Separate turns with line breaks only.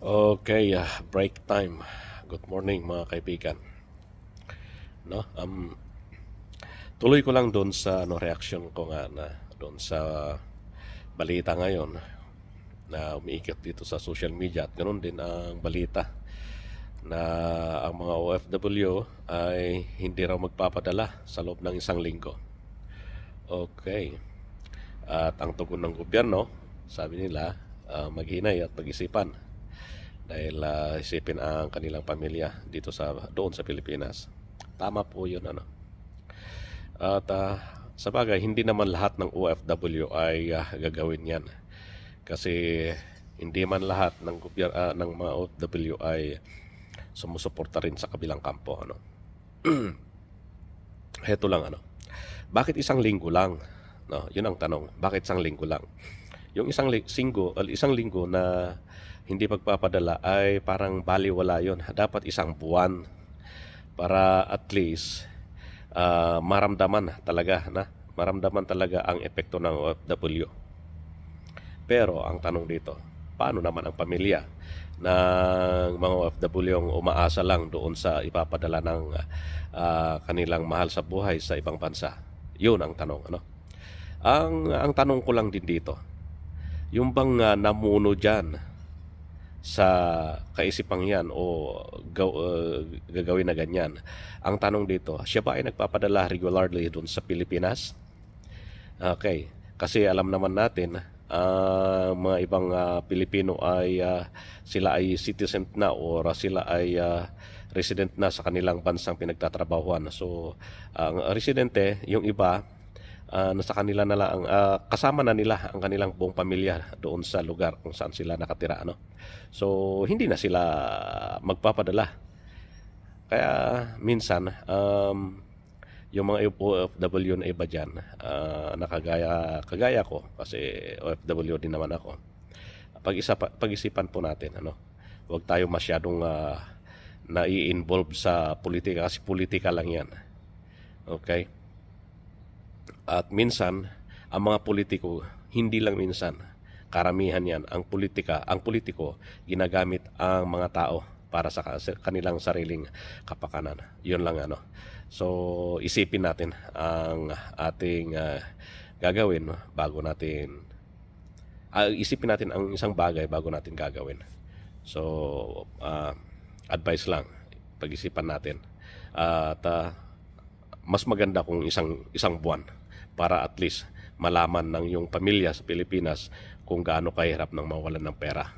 Okay, break time. Good morning mga kaibigan. No, tuloy ko lang doon sa reaction ko nga na doon sa balita ngayon na umiikot dito sa social media at ganoon din ang balita na ang mga OFW ay hindi raw magpapadala sa loob ng isang linggo. Okay. At ang tugon ng gobyerno, sabi nila, maghinay at pag-isipan dahil isipin ang kanilang pamilya dito doon sa Pilipinas. Tama po 'yun At sa bagay, hindi naman lahat ng OFW ay gagawin 'yan. Kasi hindi man lahat ng mga OFW ay sumusuporta rin sa kabilang kampo Heto lang Bakit isang linggo lang? No, 'yun ang tanong. Bakit isang linggo lang? Yung isang linggo na hindi pagpapadala ay parang baliwala 'yon. Dapat isang buwan para at least maramdaman talaga ang epekto ng OFW. Pero ang tanong dito, paano naman ang pamilya ng mga OFW ang umaasa lang doon sa ipapadala ng kanilang mahal sa buhay sa ibang bansa? Yun ang tanong ang tanong ko lang din dito, yung bang namuno dyan sa kaisipang yan o gagawin na ganyan. Ang tanong dito, siya ba ay nagpapadala regularly doon sa Pilipinas? Okay, kasi alam naman natin mga ibang Pilipino ay sila ay citizen na o sila ay resident na sa kanilang bansang pinagtatrabahuan. So, ang residente, yung iba, nasa kanila na lang, kasama na nila ang kanilang buong pamilya doon sa lugar kung saan sila nakatira. So, hindi na sila magpapadala. Kaya minsan, yung mga OFW na iba dyan, kagaya ko, kasi OFW din naman ako, pag-isipan po natin, huwag tayo masyadong nai-involve sa politika kasi politika lang yan. Okay? At minsan, ang mga politiko, hindi lang minsan, karamihan yan, ang politiko, ginagamit ang mga tao para sa kanilang sariling kapakanan. Yun lang So, isipin natin ang ating gagawin bago natin isipin natin ang isang bagay bago natin gagawin. So, advice lang, pag-isipan natin. At mas maganda kung isang buwan para at least malaman ng iyong pamilya sa Pilipinas kung gaano kahirap nang mawalan ng pera.